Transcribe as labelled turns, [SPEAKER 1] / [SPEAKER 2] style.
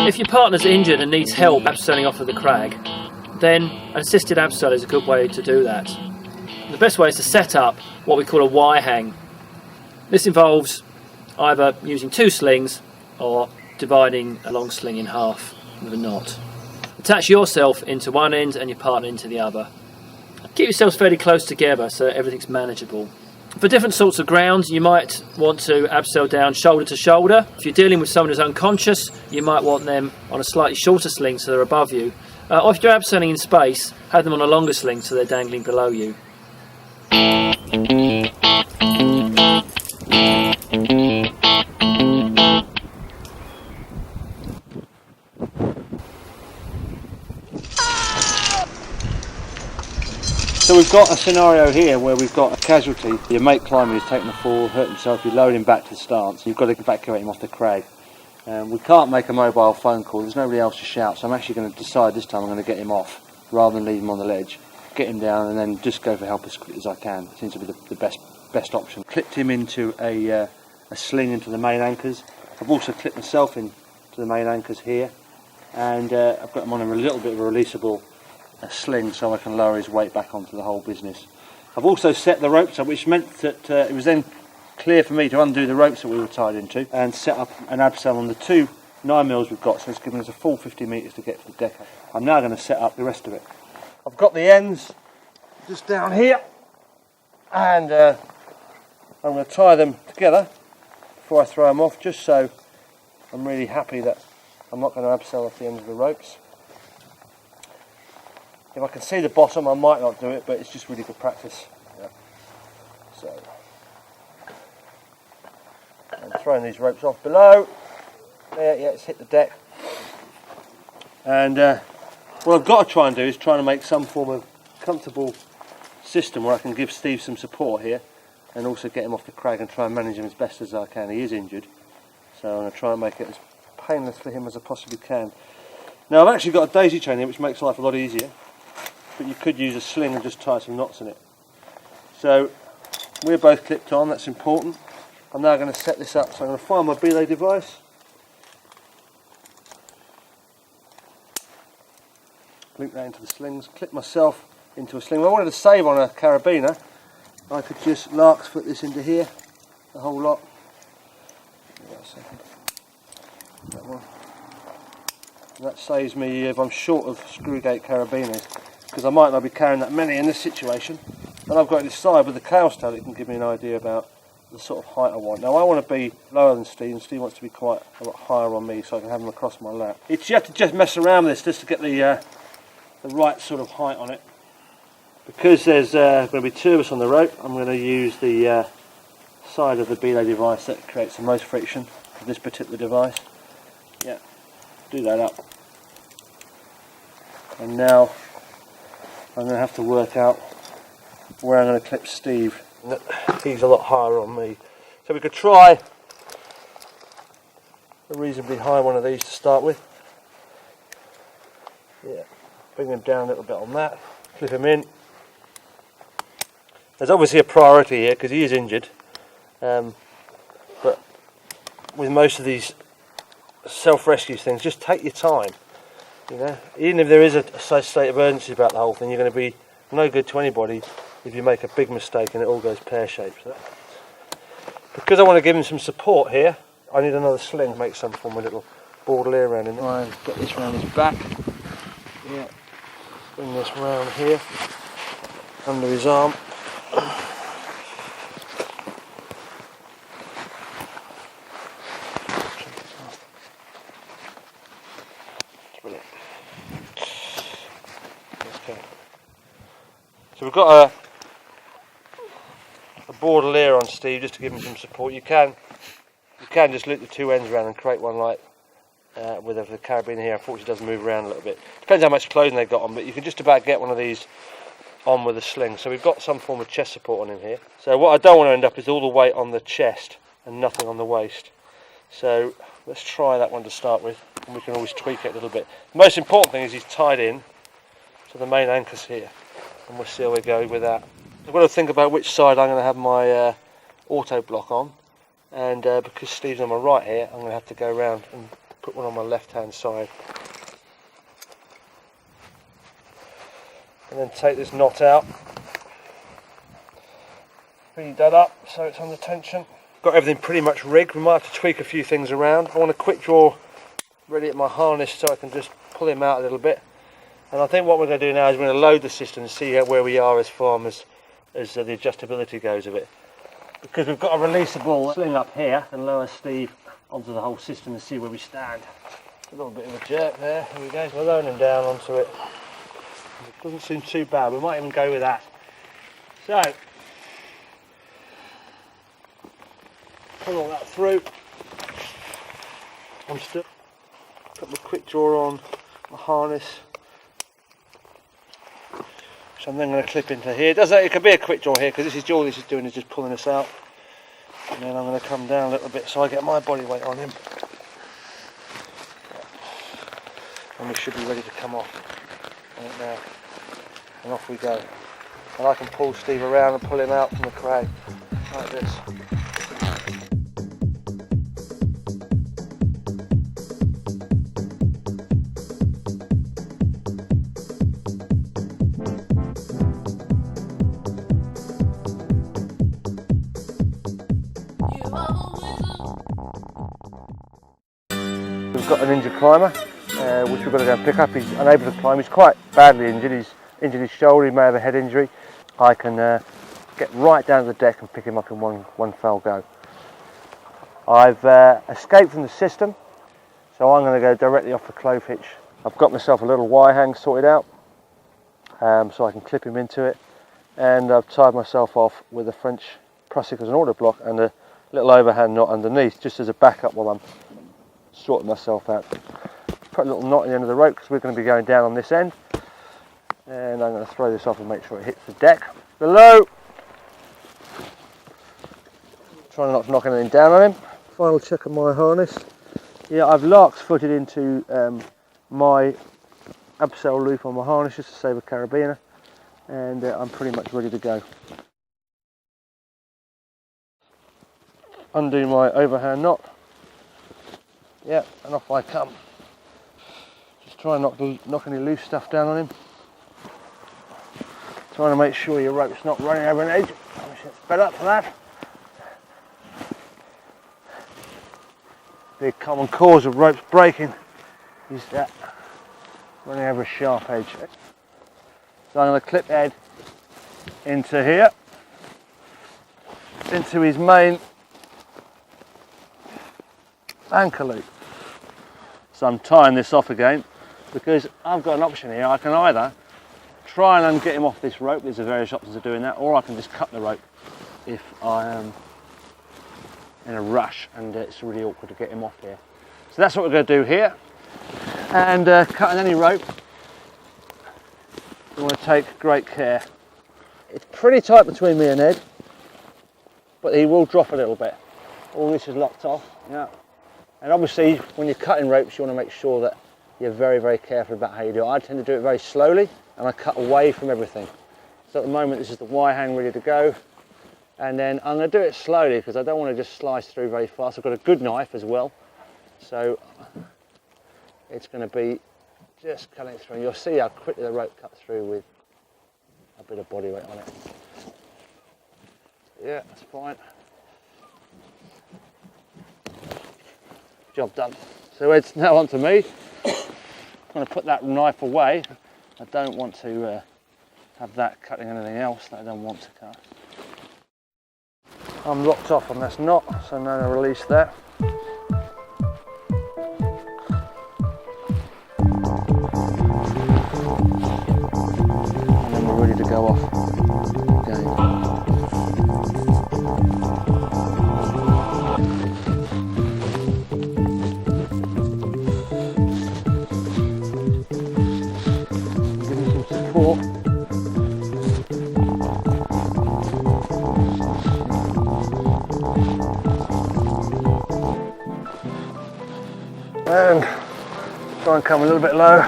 [SPEAKER 1] If your partner's injured and needs help abseiling off of the crag, then an assisted abseil is a good way to do that. The best way is to set up what we call a Y hang. This involves either using 2 slings or dividing a long sling in half with a knot. Attach yourself into one end and your partner into the other. Keep yourselves fairly close together so everything's manageable. For different sorts of ground, you might want to abseil down shoulder to shoulder. If you're dealing with someone who's unconscious, you might want them on a slightly shorter sling so they're above you. Or if you're abseiling in space, have them on a longer sling so they're dangling below you.
[SPEAKER 2] So we've got a scenario here where we've got a casualty. Your mate climber is taking a fall, hurt himself, you lower him back to the stance. You've got to evacuate him off the crag. We can't make a mobile phone call, there's nobody else to shout, so I'm actually going to decide this time I'm going to get him off rather than leave him on the ledge. Get him down and then just go for help as quick as I can. It seems to be the best option. Clipped him into a sling into the main anchors. I've also clipped myself into the main anchors here, and I've got him on a little bit of a releasable sling so I can lower his weight back onto the whole business. I've also set the ropes up, which meant that it was then clear for me to undo the ropes that we were tied into and set up an abseil on the 2 9mm we've got, so it's giving us a full 50 metres to get to the deck. I'm now going to set up the rest of it. I've got the ends just down here, and I'm going to tie them together before I throw them off, just so I'm really happy that I'm not going to abseil off the ends of the ropes. If I can see the bottom, I might not do it, but it's just really good practice. Yeah. So, I'm throwing these ropes off below. There, yeah, it's hit the deck. And what I've got to try and do is try and make some form of comfortable system where I can give Steve some support here, and also get him off the crag and try and manage him as best as I can. He is injured, so I'm going to try and make it as painless for him as I possibly can. Now, I've actually got a daisy chain here, which makes life a lot easier. But you could use a sling and just tie some knots in it. So we're both clipped on, that's important. I'm now going to set this up, so I'm going to find my belay device. Link that into the slings, clip myself into a sling. If I wanted to save on a carabiner, I could just lark's foot this into here, the whole lot. Give that a second. That one. And that saves me if I'm short of screw gate carabiners, because I might not be carrying that many in this situation. And I've got to decide with the cow's tail, it can give me an idea about the sort of height I want. Now I want to be lower than Steve, and Steve wants to be quite a lot higher on me so I can have him across my lap. You have to just mess around with this just to get the right sort of height on it. Because there's going to be 2 of us on the rope, I'm going to use the side of the belay device that creates the most friction for this particular device. Yeah, do that up. And now I'm going to have to work out where I'm going to clip Steve. He's a lot higher on me. So we could try a reasonably high one of these to start with. Yeah, bring him down a little bit on that, clip him in. There's obviously a priority here because he is injured, but with most of these self-rescue things, just take your time. You know, even if there is a state of urgency about the whole thing, you're going to be no good to anybody if you make a big mistake and it all goes pear-shaped. So because I want to give him some support here, I need another sling, make some form of little bordelier around him. Try and get this around his back. Yeah, bring this round here, under his arm. So we've got a bordelier on Steve just to give him some support. You can just loop the 2 ends around and create one like with the carabiner here. Unfortunately, it doesn't move around a little bit. Depends how much clothing they've got on, but you can just about get one of these on with a sling. So we've got some form of chest support on him here. So what I don't want to end up is all the weight on the chest and nothing on the waist. So let's try that one to start with, and we can always tweak it a little bit. The most important thing is he's tied in to the main anchors here, and we'll see how we go with that. I've got to think about which side I'm going to have my auto block on, and because Steve's on my right here, I'm going to have to go around and put one on my left hand side. And then take this knot out. Feed that up so it's under tension. Got everything pretty much rigged. We might have to tweak a few things around. I want a quick draw ready at my harness so I can just pull him out a little bit. And I think what we're going to do now is we're going to load the system and see where we are as far as the adjustability goes of it. Because we've got a releasable sling up here and lower Steve onto the whole system and see where we stand. A little bit of a jerk there. Here we go. We're lowering him down onto it. It doesn't seem too bad. We might even go with that. So, pull all that through. I'm still got my quick draw on my harness, which I'm then going to clip into here. It could be a quick draw here because all this is doing is just pulling us out. And then I'm going to come down a little bit so I get my body weight on him. And we should be ready to come off right now. And off we go. And I can pull Steve around and pull him out from the crag like this. We've got an injured climber, which we've got to go and pick up. He's unable to climb. He's quite badly injured. He's injured his shoulder. He may have a head injury. I can get right down to the deck and pick him up in one fell go. I've escaped from the system, so I'm going to go directly off the clove hitch. I've got myself a little wire hang sorted out, so I can clip him into it, and I've tied myself off with a French prusik as an order block and a little overhand knot underneath, just as a backup while I'm sorting myself out. Put a little knot at the end of the rope because we're going to be going down on this end, and I'm going to throw this off and make sure it hits the deck below. Trying not to knock anything down on him. Final check of my harness. Yeah, I've lark's footed into my abseil loop on my harness just to save a carabiner, and I'm pretty much ready to go. Undo my overhand knot. Yeah, and off I come. Just try and knock any loose stuff down on him. Trying to make sure your rope's not running over an edge. I wish it's fed up for that. The common cause of ropes breaking is that running over a sharp edge. So I'm going to clip Ed into here, into his main anchor loop. So I'm tying this off again because I've got an option here. I can either try and get him off this rope, there's various options of doing that, or I can just cut the rope if I am in a rush and it's really awkward to get him off here. So that's what we're going to do here. And cutting any rope, you want to take great care. It's pretty tight between me and Ed, but he will drop a little bit. All this is locked off. Yeah. And obviously when you're cutting ropes you want to make sure that you're very, very careful about how you do it. I tend to do it very slowly and I cut away from everything. So at the moment this is the wire hang ready to go, and then I'm going to do it slowly because I don't want to just slice through very fast. I've got a good knife as well, so it's going to be just cutting through, and you'll see how quickly the rope cuts through with a bit of body weight on it. Yeah, that's fine. Job done. So Ed's now onto me. I'm going to put that knife away. I don't want to have that cutting anything else that I don't want to cut. I'm locked off on this knot, so I'm going to release that. And then we're ready to go off again. And try and come a little bit low.